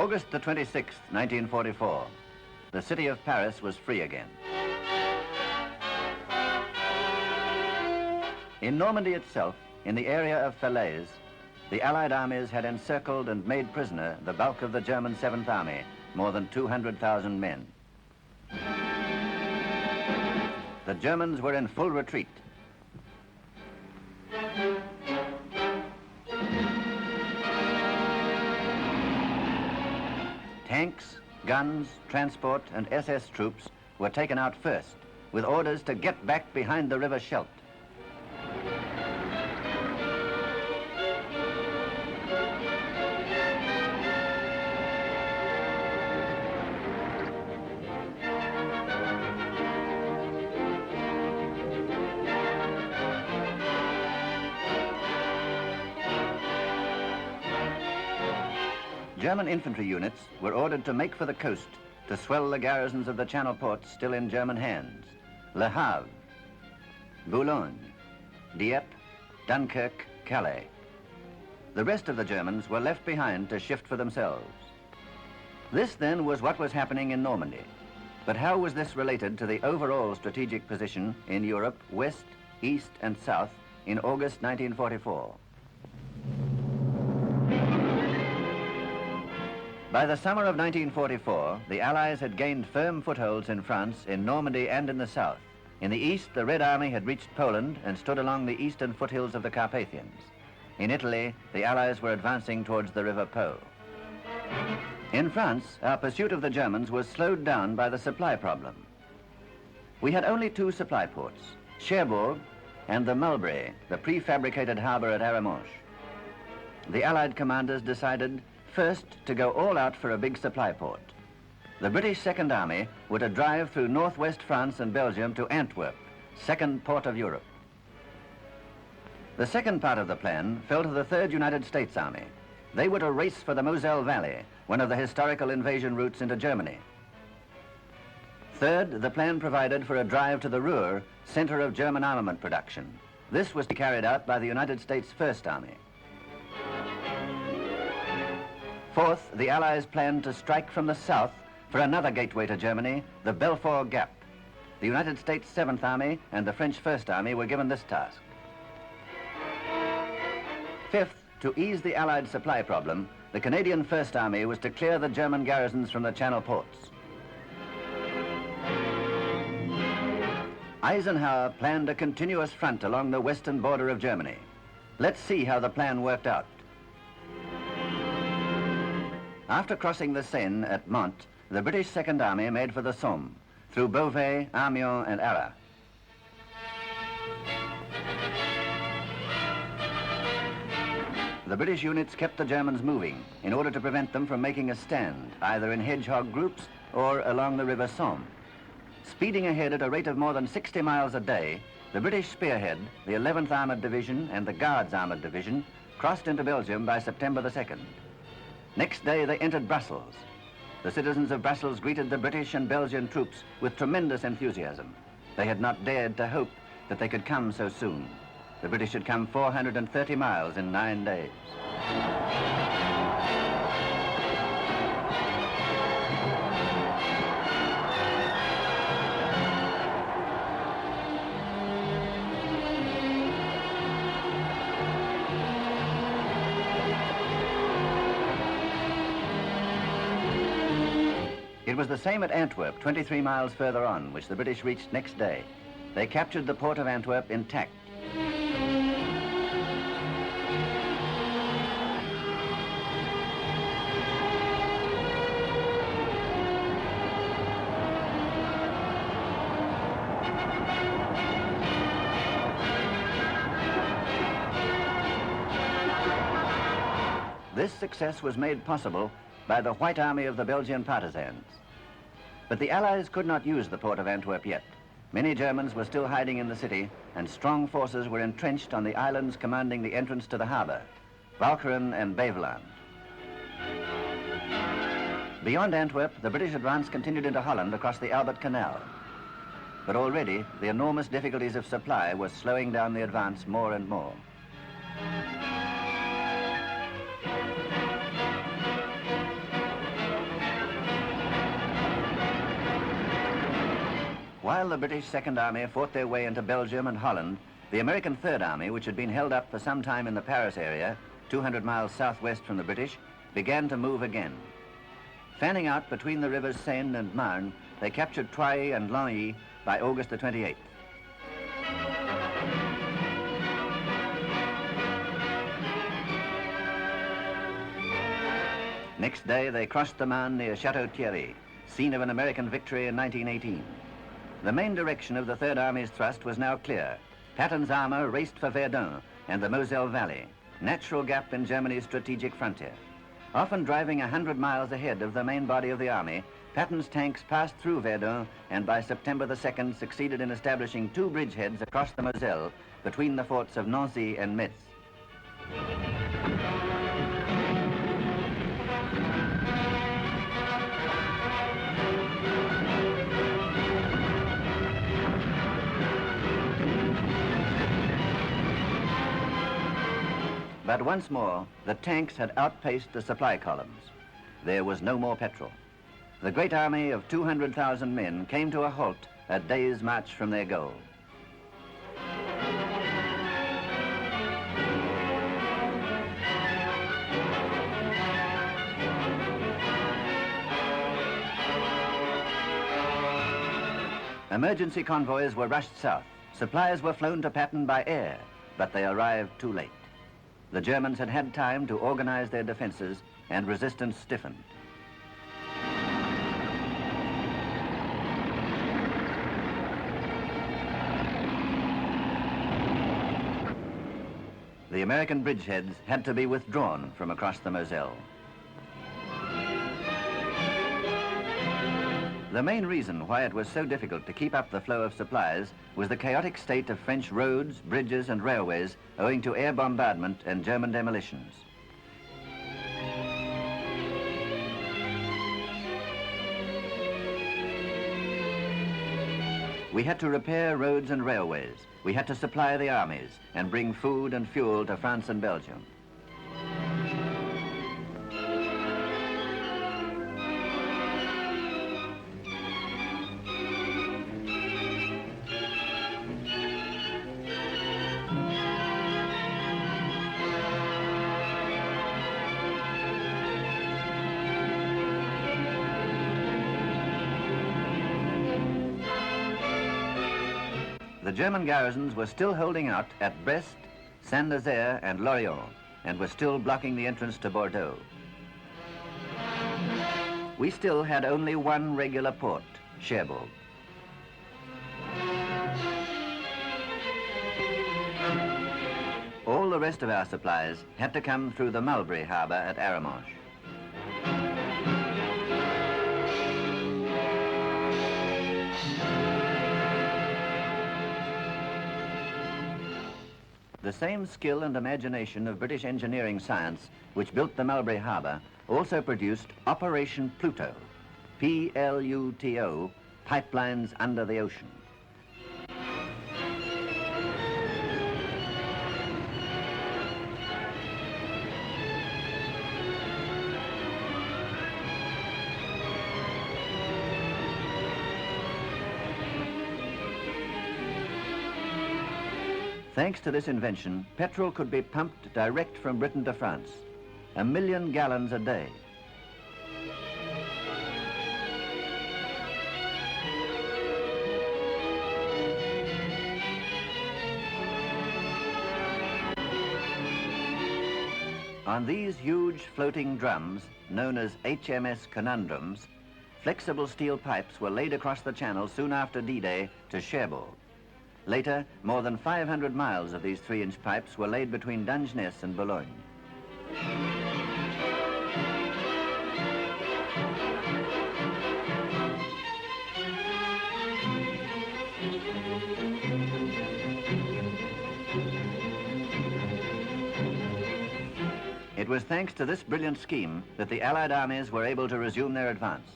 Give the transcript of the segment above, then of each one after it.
August the 26th, 1944, the city of Paris was free again. In Normandy itself, in the area of Falaise, the Allied armies had encircled and made prisoner the bulk of the German 7th Army, more than 200,000 men. The Germans were in full retreat. Tanks, guns, transport, and SS troops were taken out first, with orders to get back behind the river Scheldt. German infantry units were ordered to make for the coast to swell the garrisons of the Channel ports still in German hands: Le Havre, Boulogne, Dieppe, Dunkirk, Calais. The rest of the Germans were left behind to shift for themselves. This then was what was happening in Normandy. But how was this related to the overall strategic position in Europe, west, east, and south in August 1944? By the summer of 1944, the Allies had gained firm footholds in France, in Normandy, and in the south. In the east, the Red Army had reached Poland and stood along the eastern foothills of the Carpathians. In Italy, the Allies were advancing towards the River Po. In France, our pursuit of the Germans was slowed down by the supply problem. We had only two supply ports, Cherbourg and the Mulberry, the prefabricated harbor at Arromanches. The Allied commanders decided first to go all out for a big supply port. The British Second Army were to drive through northwest France and Belgium to Antwerp, second port of Europe. The second part of the plan fell to the Third United States Army. They were to race for the Moselle Valley, one of the historical invasion routes into Germany. Third, the plan provided for a drive to the Ruhr, center of German armament production. This was to be carried out by the United States First Army. Fourth, the Allies planned to strike from the south for another gateway to Germany, the Belfort Gap. The United States 7th Army and the French First Army were given this task. Fifth, to ease the Allied supply problem, the Canadian First Army was to clear the German garrisons from the Channel ports. Eisenhower planned a continuous front along the western border of Germany. Let's see how the plan worked out. After crossing the Seine at Mantes, the British Second Army made for the Somme, through Beauvais, Amiens, and Arras. The British units kept the Germans moving in order to prevent them from making a stand, either in hedgehog groups or along the River Somme. Speeding ahead at a rate of more than 60 miles a day, the British spearhead, the 11th Armoured Division and the Guards Armoured Division, crossed into Belgium by September the 2nd. Next day, they entered Brussels. The citizens of Brussels greeted the British and Belgian troops with tremendous enthusiasm. They had not dared to hope that they could come so soon. The British had come 430 miles in 9 days. It was the same at Antwerp, 23 miles further on, which the British reached next day. They captured the port of Antwerp intact. This success was made possible by the White Army of the Belgian partisans. But the Allies could not use the port of Antwerp yet. Many Germans were still hiding in the city, and strong forces were entrenched on the islands commanding the entrance to the harbor, Walcheren and Beveland. Beyond Antwerp, the British advance continued into Holland across the Albert Canal. But already, the enormous difficulties of supply were slowing down the advance more and more. While the British Second Army fought their way into Belgium and Holland, the American Third Army, which had been held up for some time in the Paris area, 200 miles southwest from the British, began to move again. Fanning out between the rivers Seine and Marne, they captured Troyes and Lagny by August the 28th. Next day, they crossed the Marne near Chateau Thierry, scene of an American victory in 1918. The main direction of the Third Army's thrust was now clear. Patton's armor raced for Verdun and the Moselle Valley, natural gap in Germany's strategic frontier. Often driving 100 miles ahead of the main body of the army, Patton's tanks passed through Verdun and by September the 2nd succeeded in establishing 2 bridgeheads across the Moselle between the forts of Nancy and Metz. But once more, the tanks had outpaced the supply columns. There was no more petrol. The great army of 200,000 men came to a halt a day's march from their goal. Emergency convoys were rushed south. Supplies were flown to Patton by air, but they arrived too late. The Germans had had time to organize their defenses, and resistance stiffened. The American bridgeheads had to be withdrawn from across the Moselle. The main reason why it was so difficult to keep up the flow of supplies was the chaotic state of French roads, bridges and railways owing to air bombardment and German demolitions. We had to repair roads and railways. We had to supply the armies and bring food and fuel to France and Belgium. The German garrisons were still holding out at Brest, Saint-Nazaire and Lorient, and were still blocking the entrance to Bordeaux. We still had only one regular port, Cherbourg. All the rest of our supplies had to come through the Mulberry Harbour at Arromanches. The same skill and imagination of British engineering science which built the Mulberry Harbour also produced Operation Pluto, P-L-U-T-O, pipelines under the ocean. Thanks to this invention, petrol could be pumped direct from Britain to France, 1 million gallons a day. On these huge floating drums, known as HMS conundrums, flexible steel pipes were laid across the channel soon after D-Day to Cherbourg. Later, more than 500 miles of these 3-inch pipes were laid between Dungeness and Boulogne. It was thanks to this brilliant scheme that the Allied armies were able to resume their advance.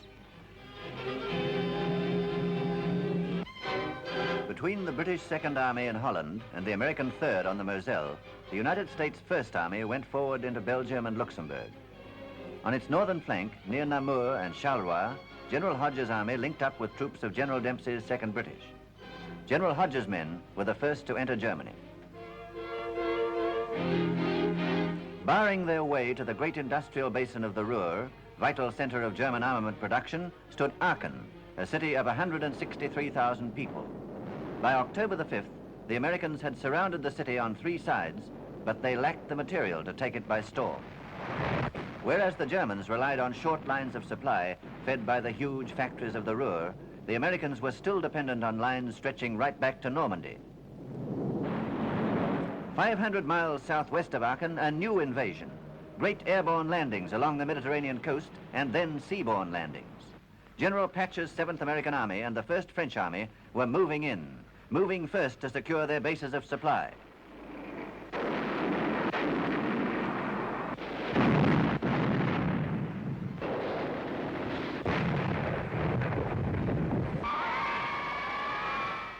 Between the British Second Army in Holland and the American Third on the Moselle, the United States First Army went forward into Belgium and Luxembourg. On its northern flank, near Namur and Charleroi, General Hodges' army linked up with troops of General Dempsey's 2nd British. General Hodges' men were the first to enter Germany. Barring their way to the great industrial basin of the Ruhr, vital center of German armament production, stood Aachen, a city of 163,000 people. By October the 5th, the Americans had surrounded the city on 3 sides, but they lacked the material to take it by storm. Whereas the Germans relied on short lines of supply fed by the huge factories of the Ruhr, the Americans were still dependent on lines stretching right back to Normandy. 500 miles southwest of Aachen, a new invasion. Great airborne landings along the Mediterranean coast, and then seaborne landings. General Patch's 7th American Army and the 1st French Army were moving first to secure their bases of supply.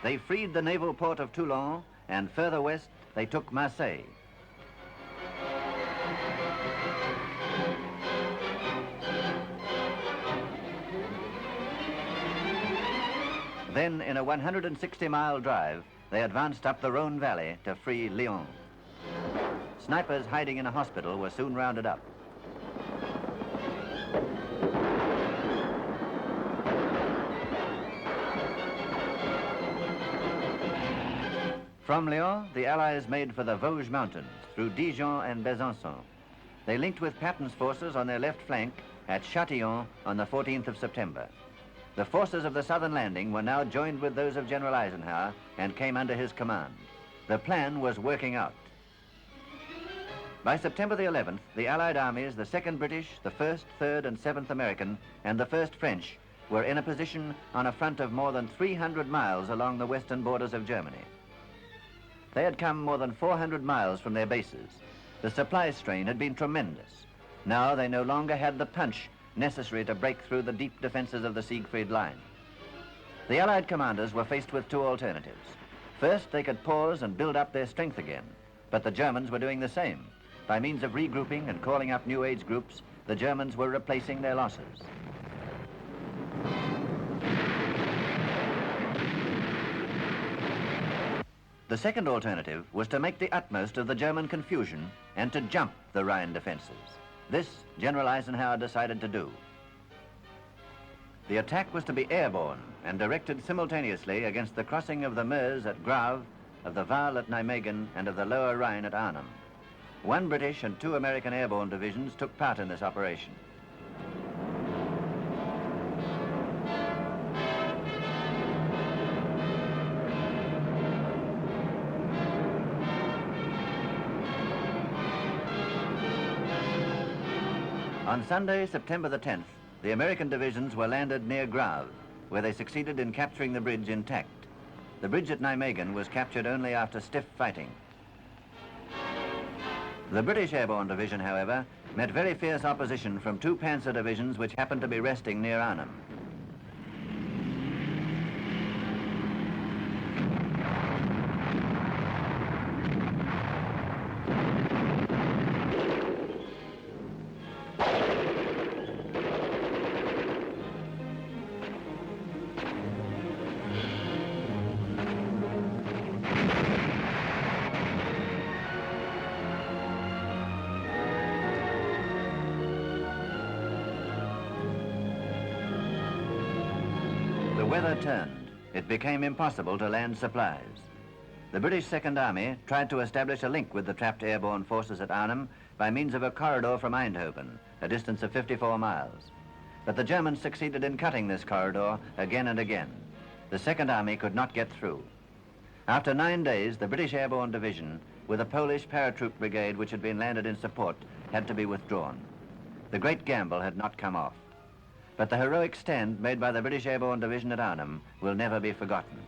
They freed the naval port of Toulon, and further west, they took Marseille. Then, in a 160-mile drive, they advanced up the Rhone Valley to free Lyon. Snipers hiding in a hospital were soon rounded up. From Lyon, the Allies made for the Vosges Mountains, through Dijon and Besançon. They linked with Patton's forces on their left flank at Châtillon on the 14th of September. The forces of the southern landing were now joined with those of General Eisenhower and came under his command. The plan was working out. By September the 11th, the Allied armies, the 2nd British, the 1st, 3rd, and 7th American, and the 1st French, were in a position on a front of more than 300 miles along the western borders of Germany. They had come more than 400 miles from their bases. The supply strain had been tremendous. Now they no longer had the punch necessary to break through the deep defenses of the Siegfried Line. The Allied commanders were faced with 2 alternatives. First, they could pause and build up their strength again, but the Germans were doing the same. By means of regrouping and calling up new age groups, the Germans were replacing their losses. The second alternative was to make the utmost of the German confusion and to jump the Rhine defenses. This General Eisenhower decided to do. The attack was to be airborne and directed simultaneously against the crossing of the Meuse at Grave, of the Waal at Nijmegen, and of the Lower Rhine at Arnhem. 1 British and 2 American airborne divisions took part in this operation. On Sunday, September the 10th, the American divisions were landed near Grave, where they succeeded in capturing the bridge intact. The bridge at Nijmegen was captured only after stiff fighting. The British Airborne Division, however, met very fierce opposition from 2 panzer divisions which happened to be resting near Arnhem. The weather turned. It became impossible to land supplies. The British Second Army tried to establish a link with the trapped airborne forces at Arnhem by means of a corridor from Eindhoven, a distance of 54 miles. But the Germans succeeded in cutting this corridor again and again. The Second Army could not get through. After 9 days, the British Airborne Division, with a Polish paratroop brigade which had been landed in support, had to be withdrawn. The great gamble had not come off. But the heroic stand made by the British Airborne Division at Arnhem will never be forgotten.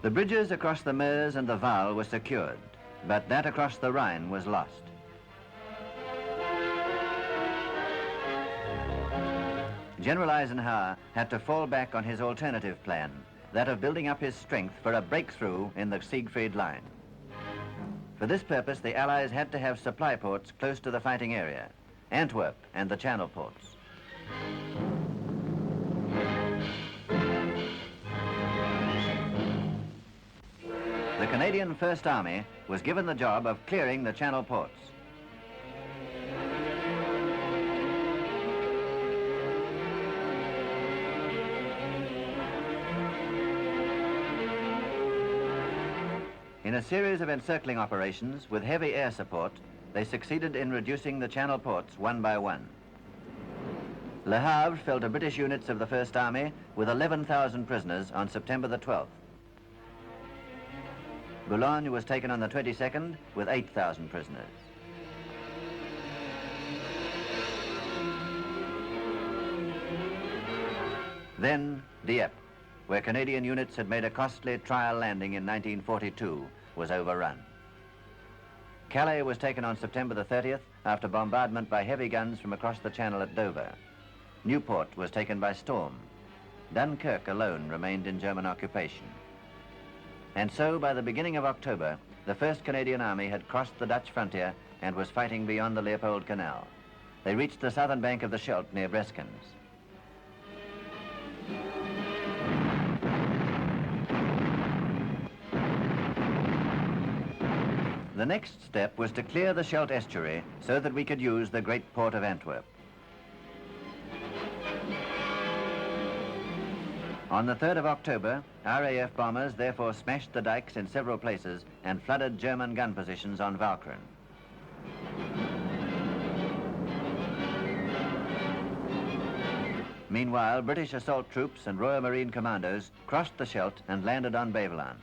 The bridges across the Meuse and the Waal were secured, but that across the Rhine was lost. General Eisenhower had to fall back on his alternative plan, that of building up his strength for a breakthrough in the Siegfried Line. For this purpose, the Allies had to have supply ports close to the fighting area. Antwerp and the Channel ports. The Canadian First Army was given the job of clearing the Channel ports. In a series of encircling operations with heavy air support, they succeeded in reducing the Channel ports one by one. Le Havre fell to British units of the First Army with 11,000 prisoners on September the 12th. Boulogne was taken on the 22nd with 8,000 prisoners. Then Dieppe, where Canadian units had made a costly trial landing in 1942, was overrun. Calais was taken on September the 30th after bombardment by heavy guns from across the Channel at Dover. Newport was taken by storm. Dunkirk alone remained in German occupation. And so, by the beginning of October, the 1st Canadian Army had crossed the Dutch frontier and was fighting beyond the Leopold Canal. They reached the southern bank of the Scheldt near Breskens. The next step was to clear the Scheldt estuary so that we could use the great port of Antwerp. On the 3rd of October, RAF bombers therefore smashed the dikes in several places and flooded German gun positions on Walcheren. Meanwhile, British assault troops and Royal Marine commandos crossed the Scheldt and landed on Beveland.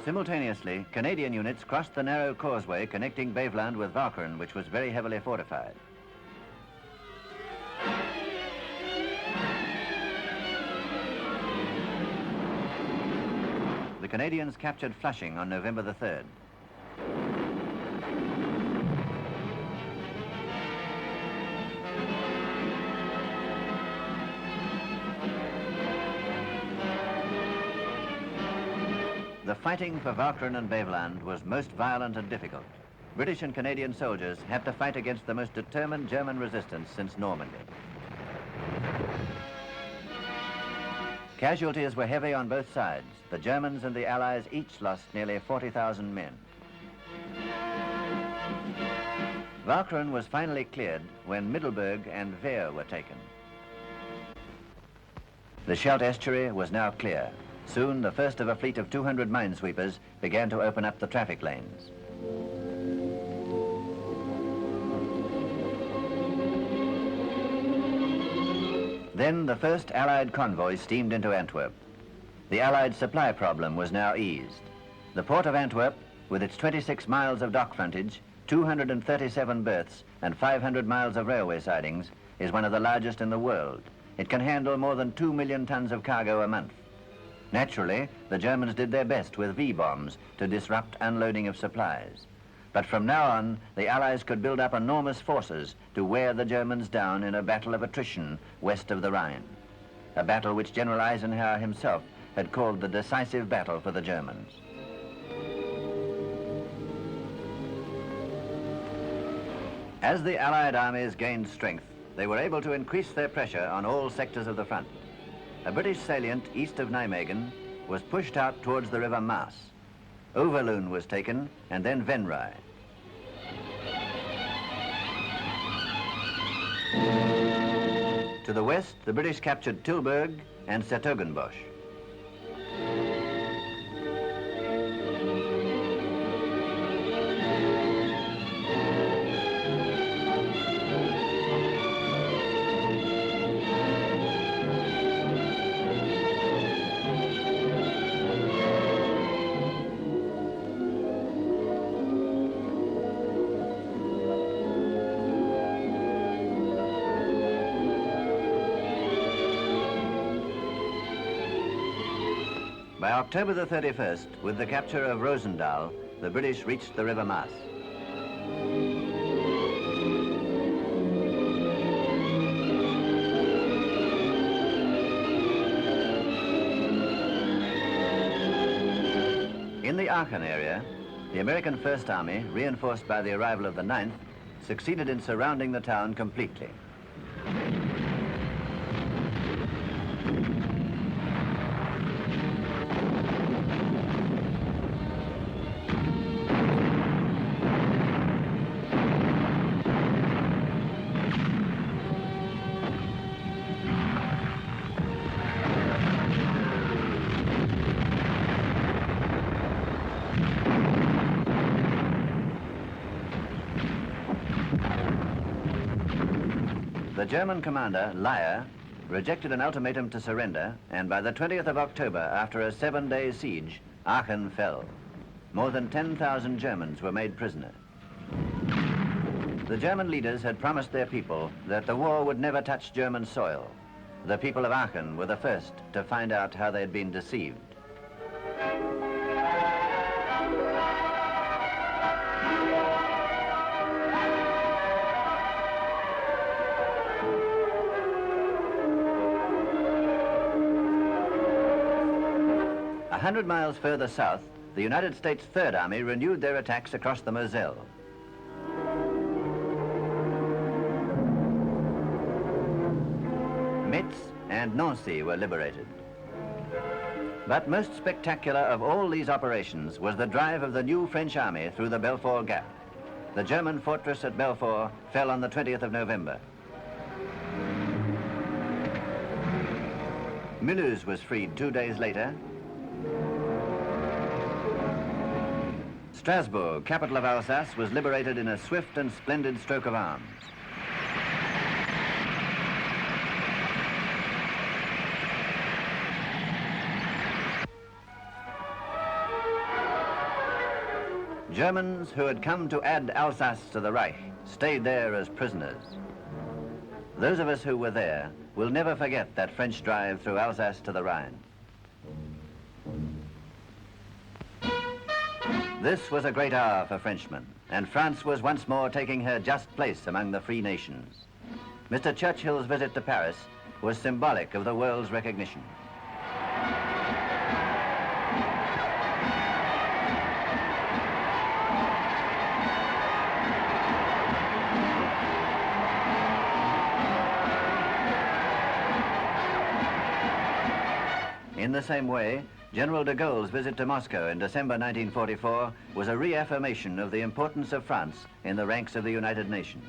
Simultaneously, Canadian units crossed the narrow causeway connecting Beveland with Walcheren, which was very heavily fortified. The Canadians captured Flushing on November the 3rd. The fighting for Walcheren and Beveland was most violent and difficult. British and Canadian soldiers had to fight against the most determined German resistance since Normandy. Casualties were heavy on both sides. The Germans and the Allies each lost nearly 40,000 men. Walcheren was finally cleared when Middelburg and Veer were taken. The Scheldt estuary was now clear. Soon, the first of a fleet of 200 minesweepers began to open up the traffic lanes. Then the first Allied convoy steamed into Antwerp. The Allied supply problem was now eased. The port of Antwerp, with its 26 miles of dock frontage, 237 berths, and 500 miles of railway sidings, is one of the largest in the world. It can handle more than 2 million tons of cargo a month. Naturally, the Germans did their best with V-bombs to disrupt unloading of supplies. But from now on, the Allies could build up enormous forces to wear the Germans down in a battle of attrition west of the Rhine. A battle which General Eisenhower himself had called the decisive battle for the Germans. As the Allied armies gained strength, they were able to increase their pressure on all sectors of the front. A British salient east of Nijmegen was pushed out towards the River Maas. Overlord was taken, and then Venray. To the west, the British captured Tilburg and 's-Hertogenbosch. By October the 31st, with the capture of Rosendahl, the British reached the River Maas. In the Aachen area, the American First Army, reinforced by the arrival of the 9th, succeeded in surrounding the town completely. The German commander, Leyer, rejected an ultimatum to surrender, and by the 20th of October, after a 7-day siege, Aachen fell. More than 10,000 Germans were made prisoner. The German leaders had promised their people that the war would never touch German soil. The people of Aachen were the first to find out how they'd been deceived. A 100 miles further south, the United States Third Army renewed their attacks across the Moselle. Metz and Nancy were liberated. But most spectacular of all these operations was the drive of the new French army through the Belfort Gap. The German fortress at Belfort fell on the 20th of November. Mulhouse was freed 2 days later. Strasbourg, capital of Alsace, was liberated in a swift and splendid stroke of arms. Germans who had come to add Alsace to the Reich stayed there as prisoners. Those of us who were there will never forget that French drive through Alsace to the Rhine. This was a great hour for Frenchmen, and France was once more taking her just place among the free nations. Mr. Churchill's visit to Paris was symbolic of the world's recognition. In the same way, General de Gaulle's visit to Moscow in December 1944 was a reaffirmation of the importance of France in the ranks of the United Nations.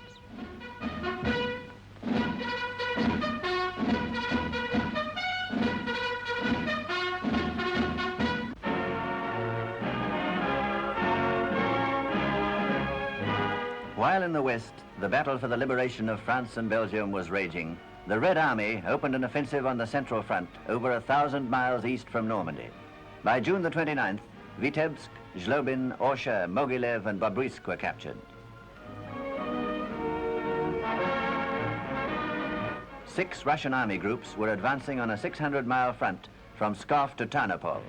While in the West, the battle for the liberation of France and Belgium was raging, the Red Army opened an offensive on the Central Front over 1,000 miles east from Normandy. By June the 29th, Vitebsk, Zlobin, Orsha, Mogilev and Bobruisk were captured. 6 Russian army groups were advancing on a 600-mile front from Pskov to Tarnopol.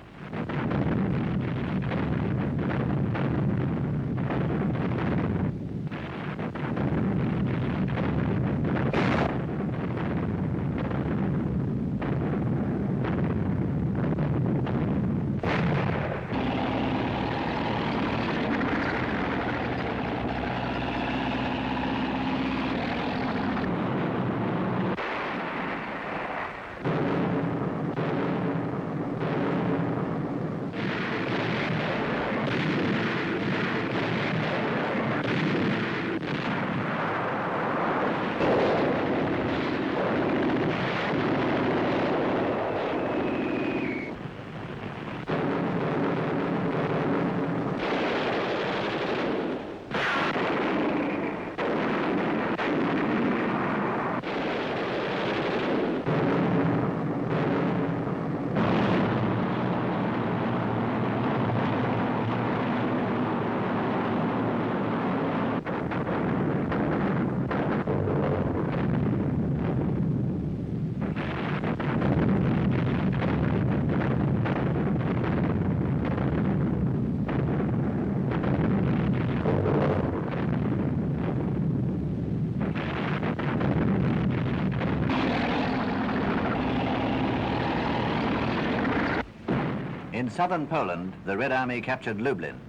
In southern Poland, the Red Army captured Lublin.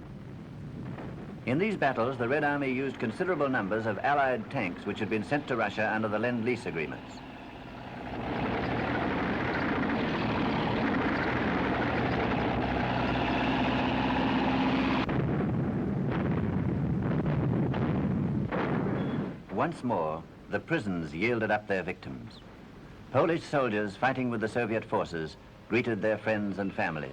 In these battles, the Red Army used considerable numbers of Allied tanks which had been sent to Russia under the Lend-Lease agreements. Once more, the prisons yielded up their victims. Polish soldiers fighting with the Soviet forces greeted their friends and families.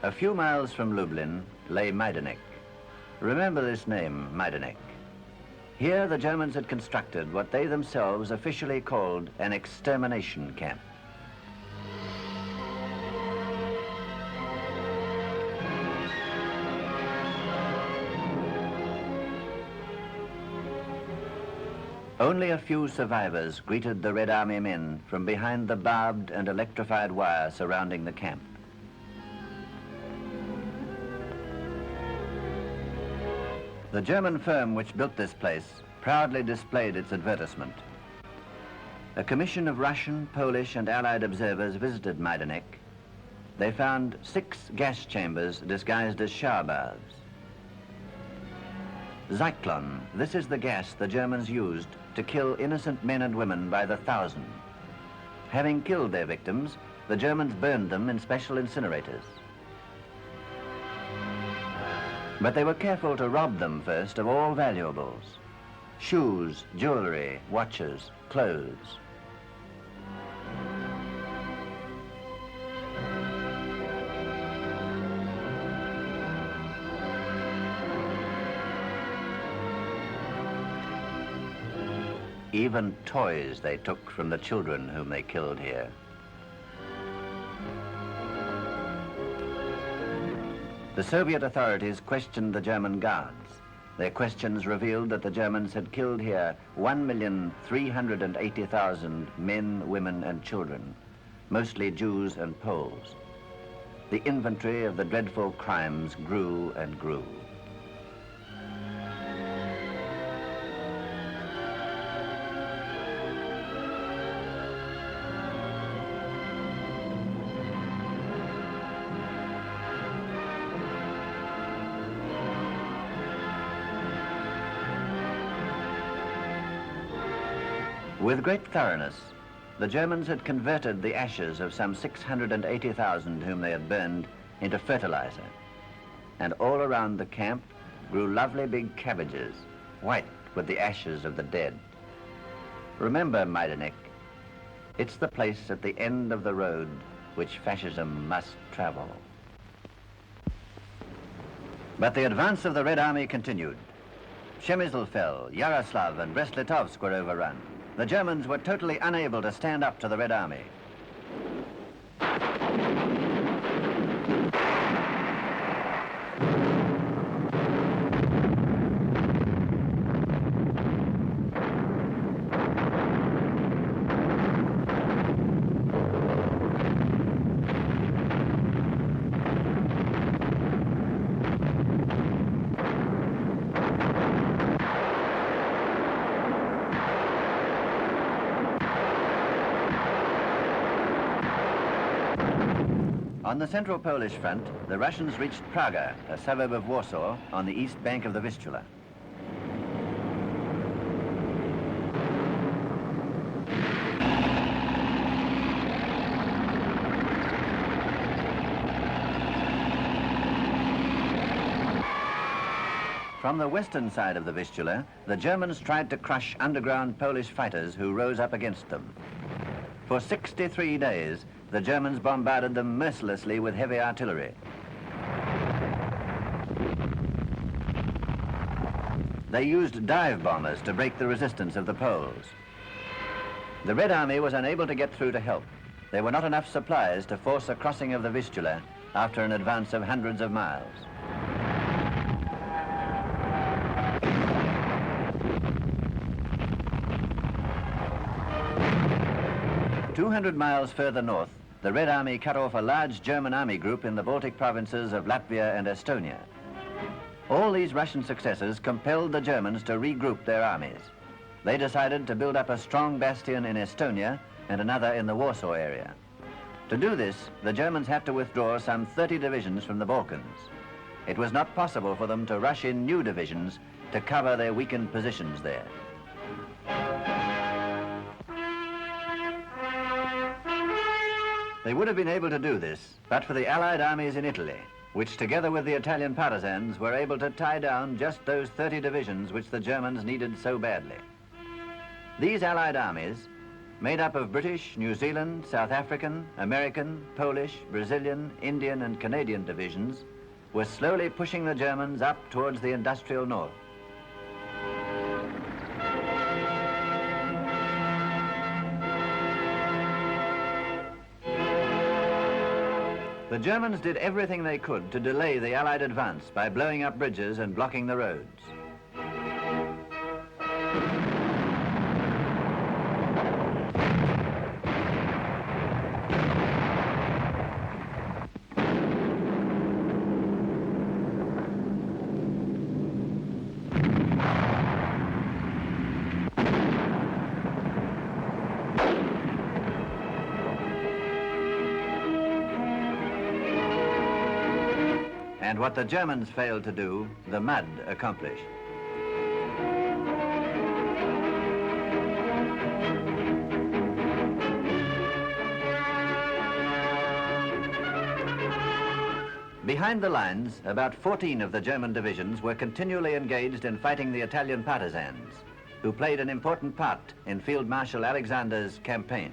A few miles from Lublin lay Majdanek. Remember this name, Majdanek. Here the Germans had constructed what they themselves officially called an extermination camp. Only a few survivors greeted the Red Army men from behind the barbed and electrified wire surrounding the camp. The German firm which built this place proudly displayed its advertisement. A commission of Russian, Polish and Allied observers visited Majdanek. They found 6 gas chambers disguised as shower baths. Zyklon, this is the gas the Germans used to kill innocent men and women by the thousand. Having killed their victims, the Germans burned them in special incinerators. But they were careful to rob them first of all valuables: shoes, jewelry, watches, clothes. Even toys they took from the children whom they killed here. The Soviet authorities questioned the German guards. Their questions revealed that the Germans had killed here 1,380,000 men, women and children, mostly Jews and Poles. The inventory of the dreadful crimes grew and grew. With great thoroughness, the Germans had converted the ashes of some 680,000 whom they had burned into fertilizer. And all around the camp grew lovely big cabbages, white with the ashes of the dead. Remember Majdanek, it's the place at the end of the road which fascism must travel. But the advance of the Red Army continued. Przemysl fell, Yaroslav and Brest-Litovsk were overrun. The Germans were totally unable to stand up to the Red Army. On the Central Polish front, the Russians reached Praga, a suburb of Warsaw, on the east bank of the Vistula. From the western side of the Vistula, the Germans tried to crush underground Polish fighters who rose up against them. For 63 days, the Germans bombarded them mercilessly with heavy artillery. They used dive bombers to break the resistance of the Poles. The Red Army was unable to get through to help. There were not enough supplies to force a crossing of the Vistula after an advance of hundreds of miles. "200 miles further north, the Red Army cut off a large German army group in the Baltic provinces of Latvia and Estonia. All these Russian successes compelled the Germans to regroup their armies. They decided to build up a strong bastion in Estonia and another in the Warsaw area. To do this, the Germans had to withdraw some 30 divisions from the Balkans. It was not possible for them to rush in new divisions to cover their weakened positions there. They would have been able to do this, but for the Allied armies in Italy, which together with the Italian partisans were able to tie down just those 30 divisions which the Germans needed so badly. These Allied armies, made up of British, New Zealand, South African, American, Polish, Brazilian, Indian and Canadian divisions, were slowly pushing the Germans up towards the industrial north. The Germans did everything they could to delay the Allied advance by blowing up bridges and blocking the roads. And what the Germans failed to do, the mud accomplished. Behind the lines, about 14 of the German divisions were continually engaged in fighting the Italian partisans, who played an important part in Field Marshal Alexander's campaign.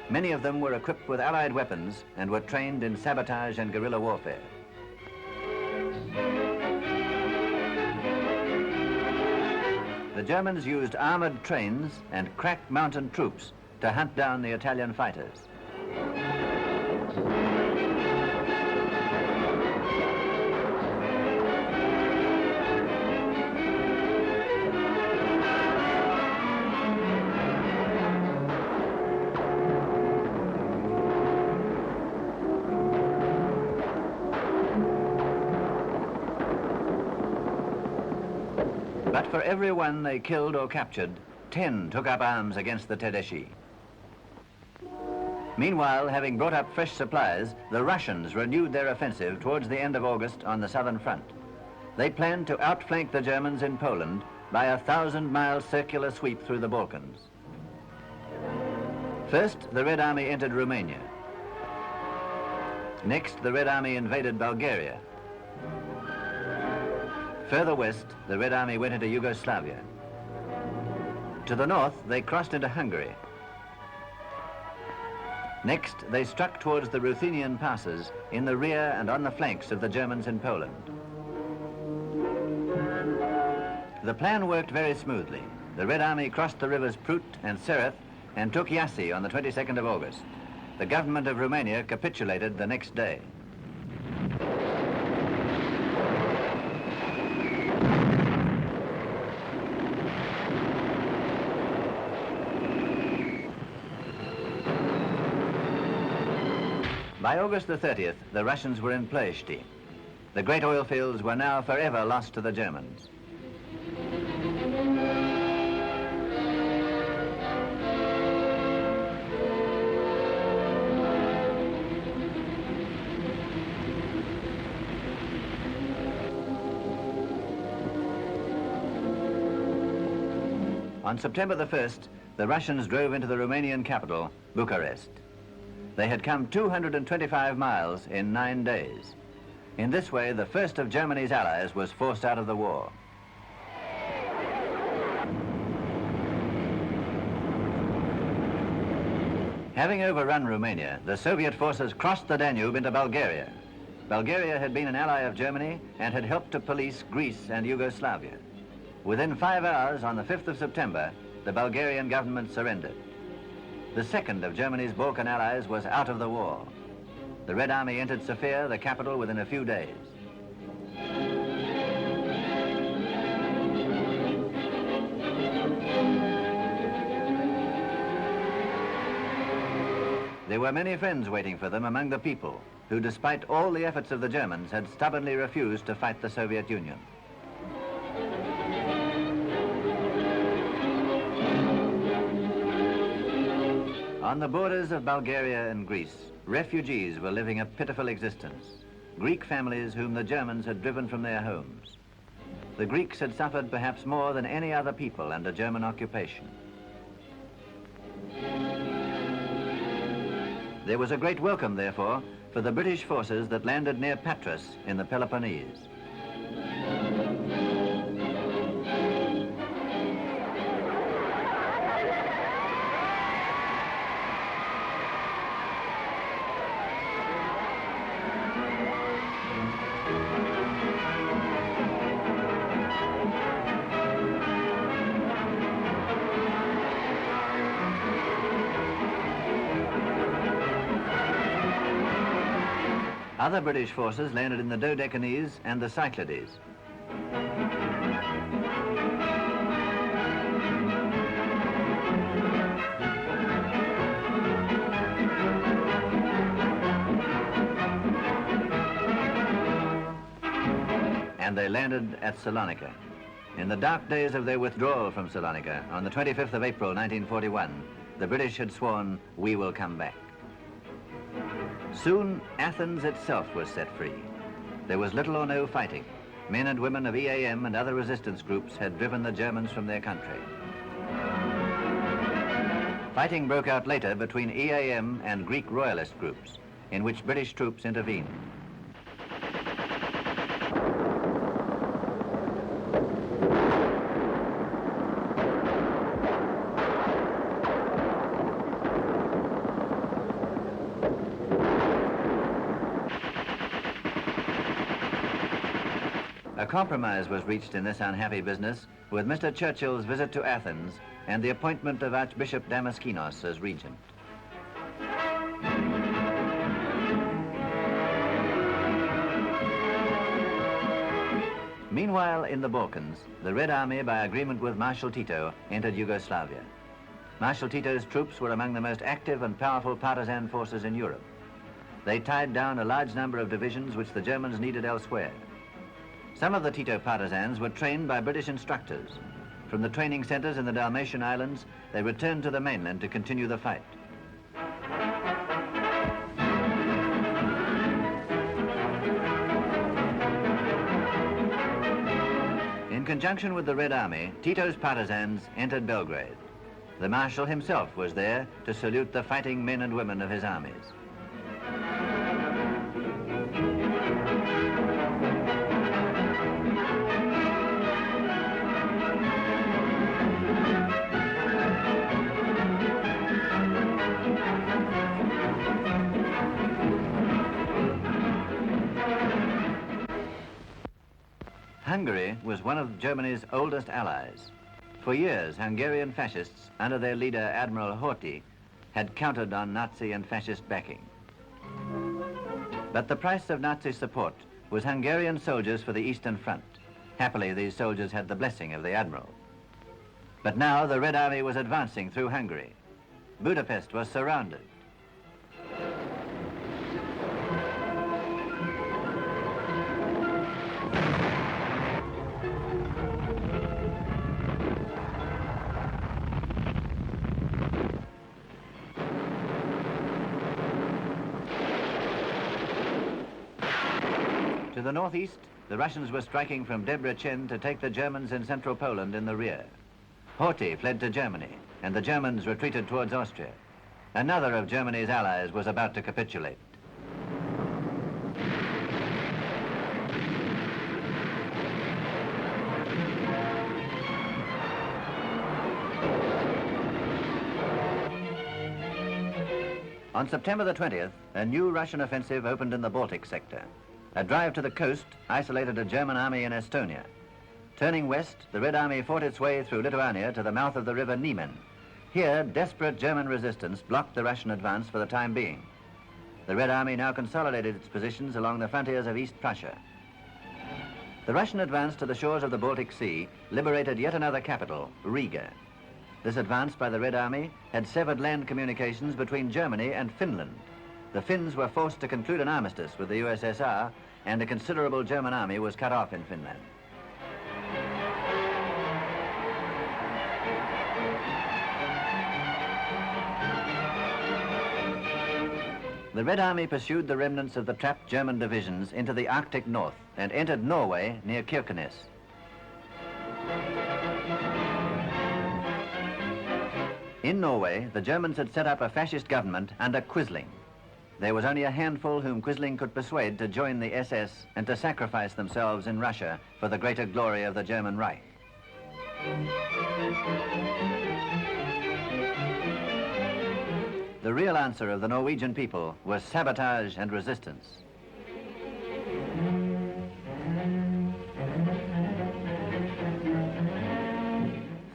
Many of them were equipped with Allied weapons and were trained in sabotage and guerrilla warfare. The Germans used armored trains and crack mountain troops to hunt down the Italian fighters. But for every one they killed or captured, 10 took up arms against the Tedeschi. Meanwhile, having brought up fresh supplies, the Russians renewed their offensive towards the end of August on the southern front. They planned to outflank the Germans in Poland by a 1,000-mile circular sweep through the Balkans. First, the Red Army entered Romania. Next, the Red Army invaded Bulgaria. Further west, the Red Army went into Yugoslavia. To the north, they crossed into Hungary. Next, they struck towards the Ruthenian passes in the rear and on the flanks of the Germans in Poland. The plan worked very smoothly. The Red Army crossed the rivers Prut and Sereth and took Iași on the 22nd of August. The government of Romania capitulated the next day. By August the 30th, the Russians were in Ploiești. The great oil fields were now forever lost to the Germans. On September the 1st, the Russians drove into the Romanian capital, Bucharest. They had come 225 miles in 9 days. In this way, the first of Germany's allies was forced out of the war. Having overrun Romania, the Soviet forces crossed the Danube into Bulgaria. Bulgaria had been an ally of Germany and had helped to police Greece and Yugoslavia. Within 5 hours, on the 5th of September, the Bulgarian government surrendered. The second of Germany's Balkan allies was out of the war. The Red Army entered Sofia, the capital, within a few days. There were many friends waiting for them among the people, who, despite all the efforts of the Germans, had stubbornly refused to fight the Soviet Union. On the borders of Bulgaria and Greece, refugees were living a pitiful existence. Greek families whom the Germans had driven from their homes. The Greeks had suffered perhaps more than any other people under German occupation. There was a great welcome, therefore, for the British forces that landed near Patras in the Peloponnese. Other British forces landed in the Dodecanese and the Cyclades. And they landed at Salonika. In the dark days of their withdrawal from Salonika, on the 25th of April 1941, the British had sworn, "We will come back." Soon, Athens itself was set free. There was little or no fighting. Men and women of EAM and other resistance groups had driven the Germans from their country. Fighting broke out later between EAM and Greek royalist groups, in which British troops intervened. A compromise was reached in this unhappy business with Mr. Churchill's visit to Athens and the appointment of Archbishop Damaskinos as regent. Meanwhile, in the Balkans, the Red Army, by agreement with Marshal Tito, entered Yugoslavia. Marshal Tito's troops were among the most active and powerful partisan forces in Europe. They tied down a large number of divisions which the Germans needed elsewhere. Some of the Tito partisans were trained by British instructors. From the training centers in the Dalmatian Islands, they returned to the mainland to continue the fight. In conjunction with the Red Army, Tito's partisans entered Belgrade. The Marshal himself was there to salute the fighting men and women of his armies. Hungary was one of Germany's oldest allies. For years, Hungarian fascists, under their leader Admiral Horthy, had counted on Nazi and fascist backing. But the price of Nazi support was Hungarian soldiers for the Eastern Front. Happily, these soldiers had the blessing of the Admiral. But now the Red Army was advancing through Hungary. Budapest was surrounded. To the northeast, the Russians were striking from Debrecen to take the Germans in central Poland in the rear. Horthy fled to Germany, and the Germans retreated towards Austria. Another of Germany's allies was about to capitulate. On September the 20th, a new Russian offensive opened in the Baltic sector. A drive to the coast isolated a German army in Estonia. Turning west, the Red Army fought its way through Lithuania to the mouth of the river Niemen. Here, desperate German resistance blocked the Russian advance for the time being. The Red Army now consolidated its positions along the frontiers of East Prussia. The Russian advance to the shores of the Baltic Sea liberated yet another capital, Riga. This advance by the Red Army had severed land communications between Germany and Finland. The Finns were forced to conclude an armistice with the USSR, and a considerable German army was cut off in Finland. The Red Army pursued the remnants of the trapped German divisions into the Arctic north and entered Norway near Kirkenes. In Norway, the Germans had set up a fascist government under Quisling. There was only a handful whom Quisling could persuade to join the SS and to sacrifice themselves in Russia for the greater glory of the German Reich. The real answer of the Norwegian people was sabotage and resistance.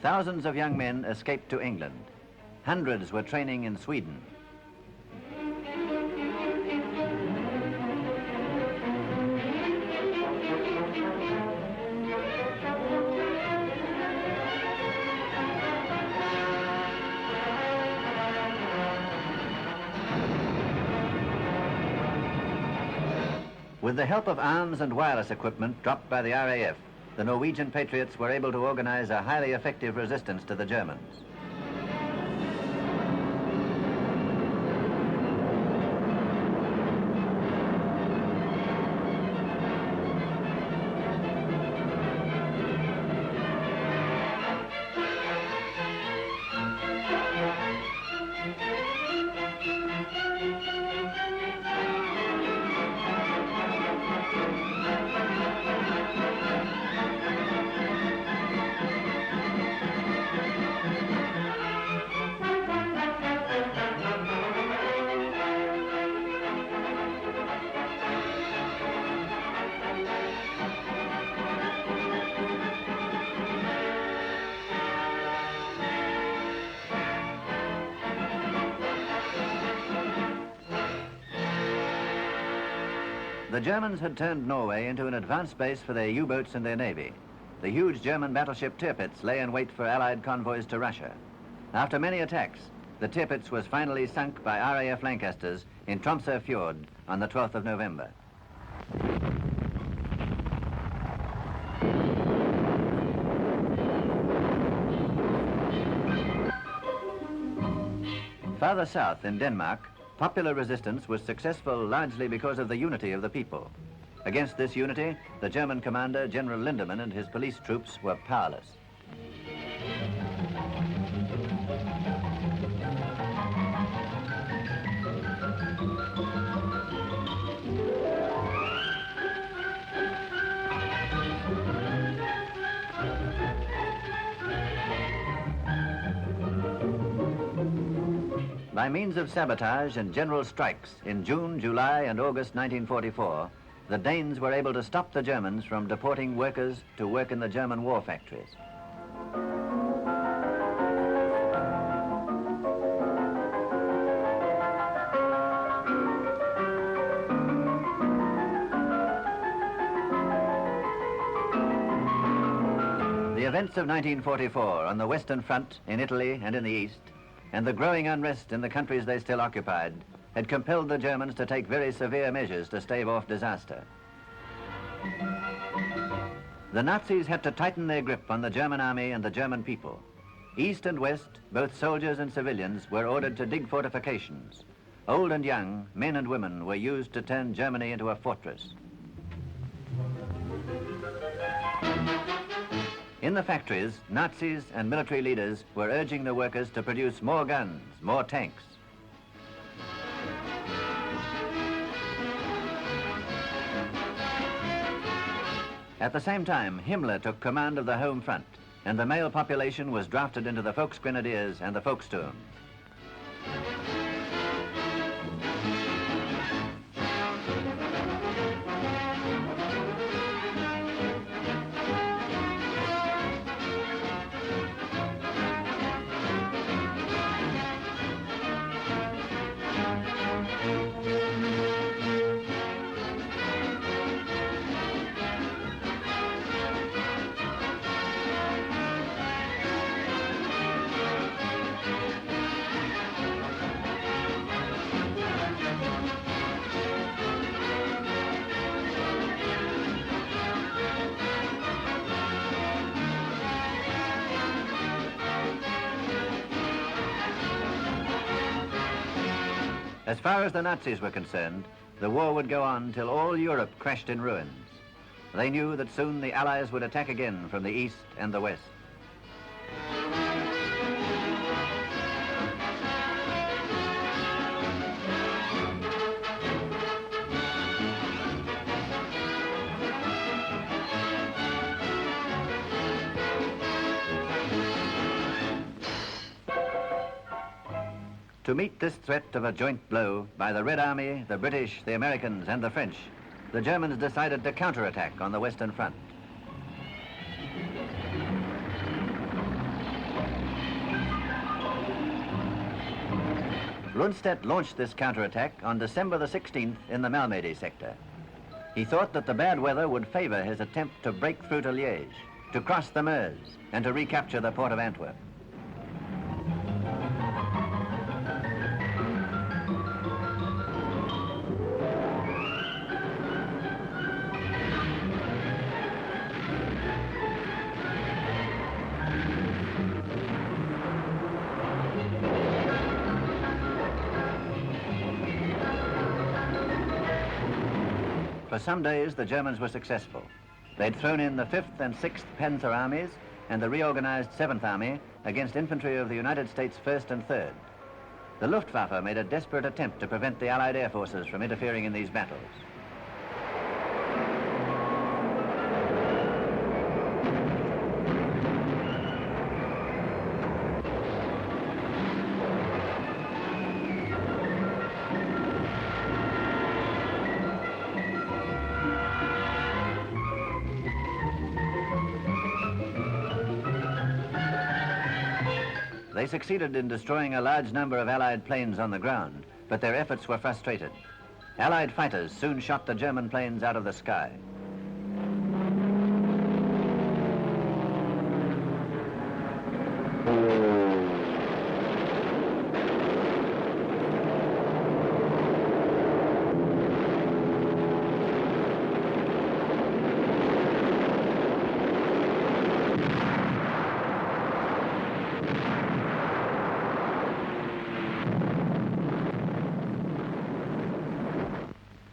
Thousands of young men escaped to England. Hundreds were training in Sweden. With the help of arms and wireless equipment dropped by the RAF, the Norwegian patriots were able to organize a highly effective resistance to the Germans. The Germans had turned Norway into an advanced base for their U-boats and their navy. The huge German battleship Tirpitz lay in wait for Allied convoys to Russia. After many attacks, the Tirpitz was finally sunk by RAF Lancasters in Tromsø Fjord on the 12th of November. Farther south in Denmark, popular resistance was successful largely because of the unity of the people. Against this unity, the German commander, General Lindemann, and his police troops were powerless. By means of sabotage and general strikes in June, July, and August 1944, the Danes were able to stop the Germans from deporting workers to work in the German war factories. The events of 1944 on the Western Front, in Italy and in the East, and the growing unrest in the countries they still occupied had compelled the Germans to take very severe measures to stave off disaster. The Nazis had to tighten their grip on the German army and the German people. East and West, both soldiers and civilians, were ordered to dig fortifications. Old and young, men and women, were used to turn Germany into a fortress. In the factories, Nazis and military leaders were urging the workers to produce more guns, more tanks. At the same time, Himmler took command of the home front, and the male population was drafted into the Volksgrenadiers and the Volkssturm. As far as the Nazis were concerned, the war would go on till all Europe crashed in ruins. They knew that soon the Allies would attack again from the east and the west. To meet this threat of a joint blow by the Red Army, the British, the Americans, and the French, the Germans decided to counterattack on the Western Front. Rundstedt launched this counterattack on December the 16th in the Malmedy sector. He thought that the bad weather would favor his attempt to break through to Liège, to cross the Meuse, and to recapture the port of Antwerp. For some days, the Germans were successful. They'd thrown in the 5th and 6th Panzer Armies and the reorganized 7th Army against infantry of the United States 1st and 3rd. The Luftwaffe made a desperate attempt to prevent the Allied air forces from interfering in these battles. They succeeded in destroying a large number of Allied planes on the ground, but their efforts were frustrated. Allied fighters soon shot the German planes out of the sky.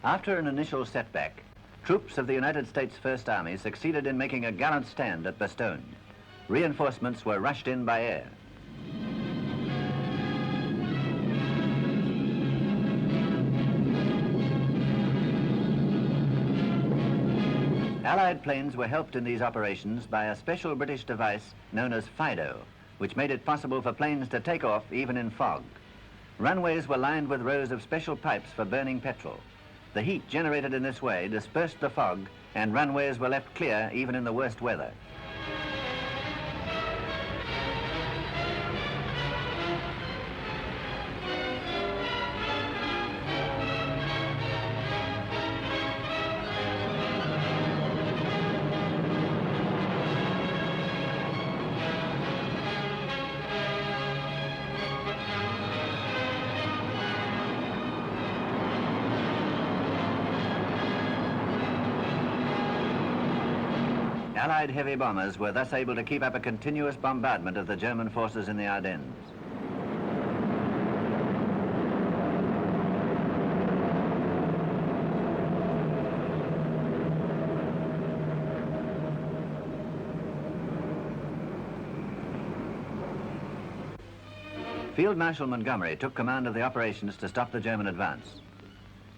After an initial setback, troops of the United States First Army succeeded in making a gallant stand at Bastogne. Reinforcements were rushed in by air. Allied planes were helped in these operations by a special British device known as FIDO, which made it possible for planes to take off even in fog. Runways were lined with rows of special pipes for burning petrol. The heat generated in this way dispersed the fog, and runways were left clear even in the worst weather. Allied heavy bombers were thus able to keep up a continuous bombardment of the German forces in the Ardennes. Field Marshal Montgomery took command of the operations to stop the German advance.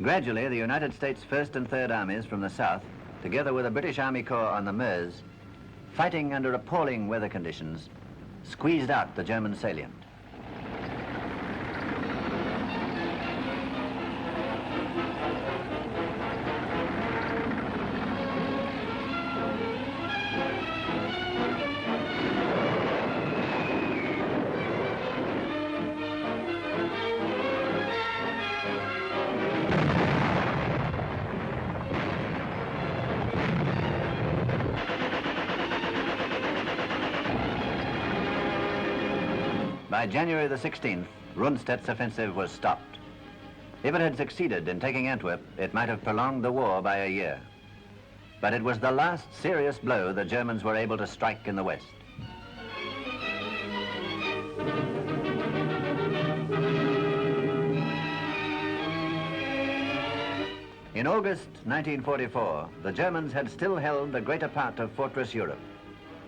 Gradually, the United States First and Third Armies from the south, together with a British Army Corps on the Meuse, fighting under appalling weather conditions, squeezed out the German salient. By January the 16th, Rundstedt's offensive was stopped. If it had succeeded in taking Antwerp, it might have prolonged the war by a year. But it was the last serious blow the Germans were able to strike in the West. In August 1944, the Germans had still held the greater part of Fortress Europe.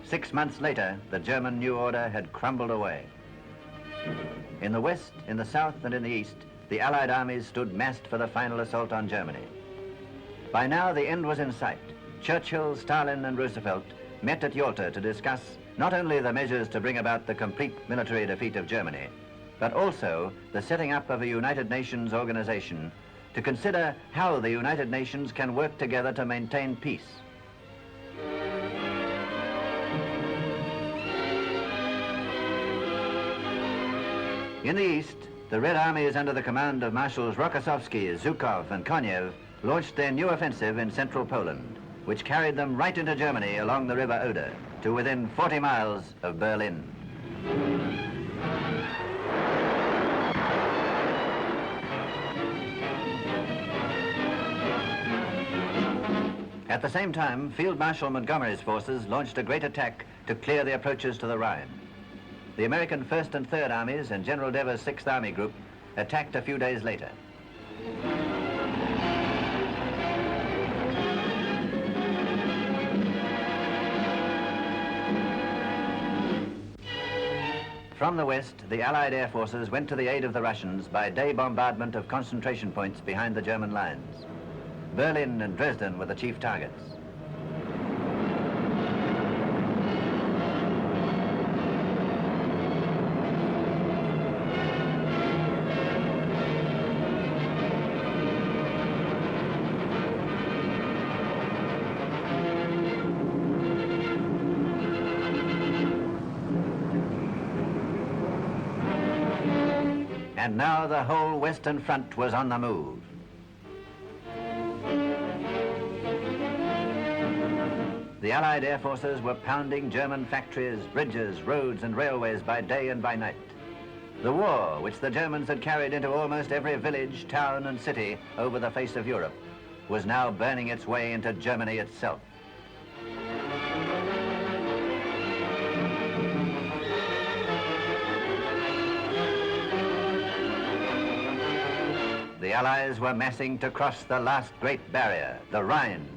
6 months later, the German new order had crumbled away. In the west, in the south, and in the east, the Allied armies stood massed for the final assault on Germany. By now, the end was in sight. Churchill, Stalin, and Roosevelt met at Yalta to discuss not only the measures to bring about the complete military defeat of Germany, but also the setting up of a United Nations organization to consider how the United Nations can work together to maintain peace. In the east, the Red Armies under the command of Marshals Rokossovsky, Zhukov, and Konev launched their new offensive in central Poland, which carried them right into Germany along the River Oder to within 40 miles of Berlin. At the same time, Field Marshal Montgomery's forces launched a great attack to clear the approaches to the Rhine. The American 1st and 3rd Armies and General Devers' 6th Army Group attacked a few days later. From the west, the Allied air forces went to the aid of the Russians by day bombardment of concentration points behind the German lines. Berlin and Dresden were the chief targets. And now the whole Western Front was on the move. The Allied air forces were pounding German factories, bridges, roads, and railways by day and by night. The war, which the Germans had carried into almost every village, town, and city over the face of Europe, was now burning its way into Germany itself. The Allies were massing to cross the last great barrier, the Rhine.